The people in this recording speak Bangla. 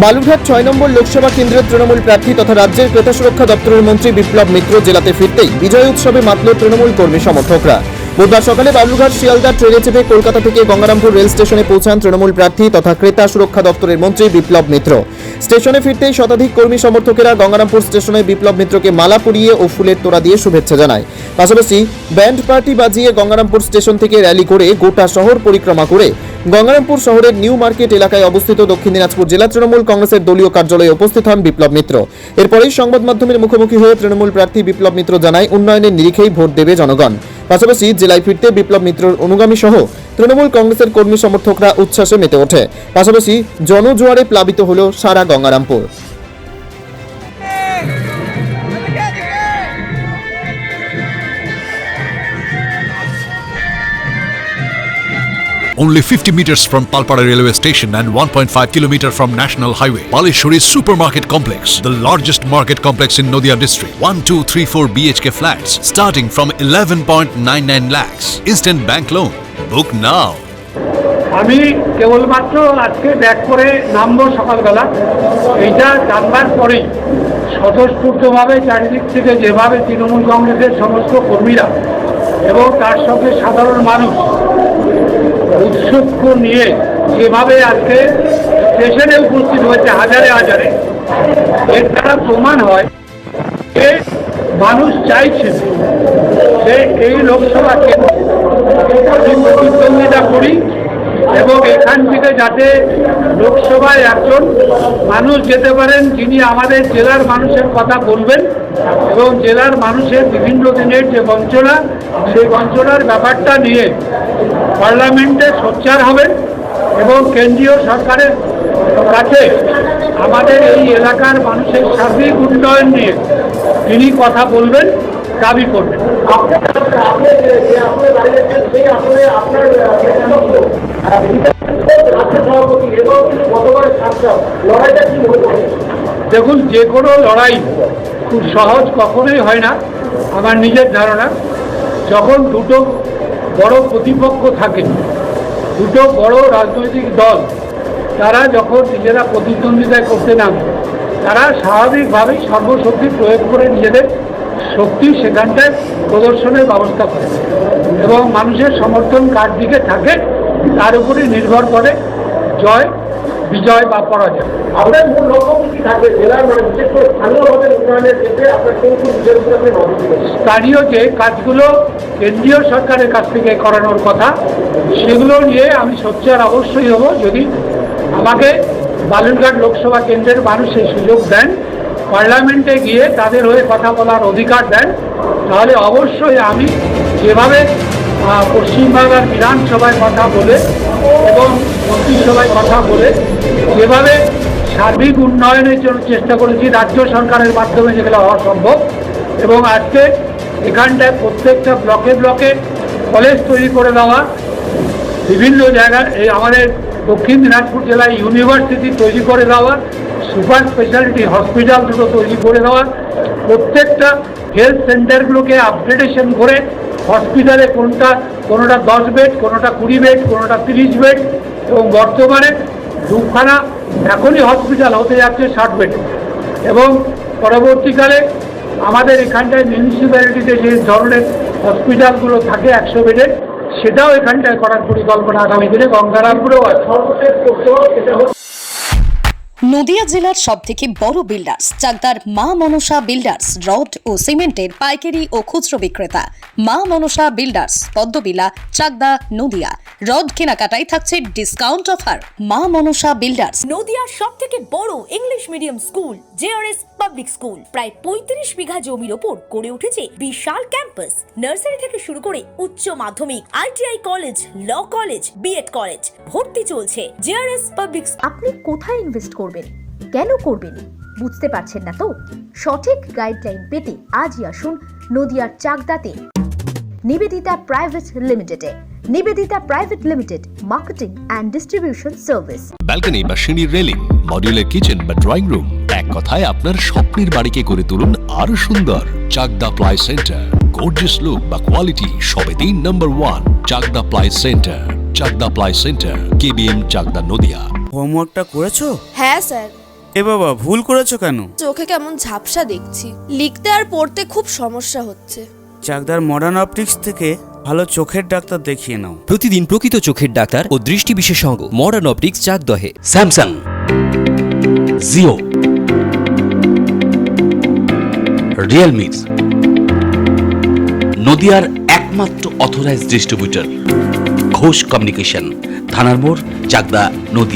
বালুরঘাট ৬ নম্বর লোকসভা কেন্দ্রের তৃণমূল প্রার্থী তথা রাজ্যের ক্রেতা সুরক্ষা দপ্তরের মন্ত্রী বিপ্লব মিত্র জেলাতে ফিরতেই বিজয় উৎসবে মাতল তৃণমূল কর্মী সমর্থকরা। বুধবার সকালে বালুরঘাট শিয়ালদা ট্রেনে চেপে কলকাতা থেকে গঙ্গারামপুর রেল স্টেশনে পৌঁছান তৃণমূল প্রার্থী তথা ক্রেতা সুরক্ষা দপ্তরের মন্ত্রী বিপ্লব মিত্র। স্টেশনে ফিরতেই শতাধিক কর্মী সমর্থকেরা গঙ্গারামপুর স্টেশনে বিপ্লব মিত্রকে মালা পরিয়ে ও ফুলের তোড়া দিয়ে শুভেচ্ছা জানায়। পাশাপাশি ব্যান্ড পার্টি বাজিয়ে গঙ্গারামপুর স্টেশন থেকে র্যালি করে গোটা শহর পরিক্রমা করে গঙ্গারামপুর শহরের নিউ মার্কেট এলাকায় অবস্থিত দক্ষিণ দিনাজপুর জেলা তৃণমূল কংগ্রেসের দলীয় কার্যালয়ে উপস্থিত হন বিপ্লব মিত্র। এরপরেই সংবাদ মাধ্যমের মুখোমুখি হয়ে তৃণমূল প্রার্থী বিপ্লব মিত্র জানায় উন্নয়নের নিরিখেই ভোট দেবে জনগণ। পাশাপাশি জেলায় ফিরতে বিপ্লব মিত্রর অনুগামী সহ তৃণমূল কংগ্রেসের কর্মী সমর্থকরা উচ্ছ্বাসে মেতে ওঠে। পাশাপাশি জনজোয়ারে প্লাবিত হল সারা Gangarampur. Only 50 meters from Palpara railway station and 1.5 kilometer from National Highway, Palishuri Supermarket Complex, the largest market complex in Nadia district. 1, 2, 3, 4 BHK flats starting from 11.99 lakhs. Instant bank loan. Book now. আমি কেবলমাত্র আজকে ব্যাক করে নামবো সকালবেলা। এইটা জানবার পরেই স্বতঃস্ফূর্তভাবে চারিদিক থেকে যেভাবে তৃণমূল কংগ্রেসের সমস্ত কর্মীরা এবং তার সঙ্গে সাধারণ মানুষ উৎসুক নিয়ে যেভাবে আজকে স্টেশনে উপস্থিত হয়েছে হাজারে হাজারে, এর দ্বারা প্রমাণ হয় যে মানুষ চাইছে যে এই লোকসভা কেন্দ্রে প্রতিদ্বন্দ্বিতা করি এবং এখান থেকে যাতে লোকসভায় একজন মানুষ যেতে পারেন যিনি আমাদের জেলার মানুষের কথা বলবেন এবং জেলার মানুষের বিভিন্ন দিনের যে বঞ্চনা, সেই বঞ্চনার ব্যাপারটা নিয়ে পার্লামেন্টে সোচ্চার হবেন এবং কেন্দ্রীয় সরকারের কাছে আমাদের এই এলাকার মানুষের সার্বিক উন্নয়ন নিয়ে তিনি কথা বলবেন, দাবি করবেন। দেখুন, যে কোনো লড়াই খুব সহজ কখনোই হয় না। আমার নিজের ধারণা, যখন দুটো বড় প্রতিপক্ষ থাকে, দুটো বড় রাজনৈতিক দল, তারা যখন নিজেরা প্রতিদ্বন্দ্বিতা করতে নামে, তারা স্বাভাবিকভাবেই সর্বশক্তি প্রয়োগ করে নিজেদের শক্তি সেখানটায় প্রদর্শনের ব্যবস্থা করে এবং মানুষের সমর্থন কার দিকে থাকে তার উপরে নির্ভর করে জয়, বিজয় বা পরাজয়। আপনার মূল লক্ষ্য কি থাকবে জেলার, মানে বিশেষ করে স্থানীয়ভাবে উন্নয়নের ক্ষেত্রে আপনার কোন কোন বিষয়গুলো আপনি নজর দিবেন? স্থানীয় যে কাজগুলো কেন্দ্রীয় সরকারের কাছ থেকে করানোর কথা, সেগুলো নিয়ে আমি সোচ্চার অবশ্যই হব। যদি আমাকে বালুরঘাট লোকসভা কেন্দ্রের মানুষ সেই সুযোগ দেন, পার্লামেন্টে গিয়ে তাদের হয়ে কথা বলার অধিকার দেন, তাহলে অবশ্যই আমি যেভাবে পশ্চিমবাংলার বিধানসভায় কথা বলে এবং মন্ত্রিসভায় কথা বলে যেভাবে সার্বিক উন্নয়নের জন্য চেষ্টা করেছি রাজ্য সরকারের মাধ্যমে, যেগুলো হওয়া সম্ভব, এবং আজকে এখানটায় প্রত্যেকটা ব্লকে ব্লকে কলেজ তৈরি করে দেওয়া, বিভিন্ন জায়গায় এই আমাদের দক্ষিণ দিনাজপুর জেলায় ইউনিভার্সিটি তৈরি করে দেওয়া, সুপার স্পেশালিটি হসপিটাল দুটো তৈরি করে দেওয়া, প্রত্যেকটা হেলথ সেন্টারগুলোকে আপগ্রেডেশন করে হসপিটালে কোনোটা 10 বেড, কোনোটা 20 বেড, কোনোটা 30 বেড, এবং বর্তমানে দুখানা এখনই হসপিটাল হতে যাচ্ছে 60 বেড, এবং পরবর্তীকালে আমাদের এখানটায় মিউনিসিপ্যালিটিতে যে ধরনের হসপিটালগুলো থাকে 100 বেডের, সেটাও এখানটায় করার পরিকল্পনা আগামী দিনে গঙ্গারামপুরেও আছে। সর্বশেষ করতে হবে সেটা হচ্ছে নদিয়া জেলার সবথেকে বড় বিল্ডার্স চাকদার মা মনসা বিল্ডার্স, রড ও সিমেন্টের পাইকারি ও খুচরো বিক্রেতা। মা মনসা বিল্ডার্স, পদ্মবিলা, চাকদা, নদিয়া। রড কেনাকাটায় থাকছে ডিসকাউন্ট অফার। মা মনসা বিল্ডার্স। নদিয়ার সবথেকে বড় English medium school JRS public school, প্রায় 35 বিঘা জমির ওপর গড়ে উঠেছে বিশাল ক্যাম্পাস। নার্সারি থেকে শুরু করে উচ্চ মাধ্যমিক, ITI college, law college, BEd college, ভর্তি চলছে। JRS public. আপনি কোথায় ইনভেস্ট করবেন, কেন করবেন বুঝতে পারছেন না তো? সঠিক গাইডলাইন পেতে আজই আসুন নদিয়ার চাকদাতে নিবেদিতা প্রাইভেট লিমিটেডে। Nivedita private limited, marketing and distribution service. Balcony বা সিঁড়ির রেলিং, মডিউলার কিচেন বা ড্রয়িং রুম, এক কথায় আপনার স্বপ্নের বাড়িকে করে তুলুন আরো সুন্দর। Chakdah ply centre, gorgeous look বা কোয়ালিটি সবে 3 number 1 Chakdah ply centre. Chakdah ply centre, KBM, Chakdah, Nadia. হোমওয়ার্কটা করেছো? হ্যাঁ স্যার। এ বাবা, ভুল করেছো কেন? চোখে কেমন ঝাপসা দেখছি, লিখতে আর পড়তে খুব সমস্যা হচ্ছে। চাকদার মডার্ন অপটিক্স থেকে ভালো চোখের ডাক্তার দেখিয়ে নাও। প্রতিদিন প্রকৃত চোখের ডাক্তার ও দৃষ্টি বিশেষজ্ঞ মডার্ন অপটিক্স চাকদহে। স্যামসাং, জিও, রিয়েলমি, নদিয়ার একমাত্র অথরাইজড ডিস্ট্রিবিউটর ঘোষ কমিউনিকেশন, থানার মোড়, চাকদা, নদিয়া।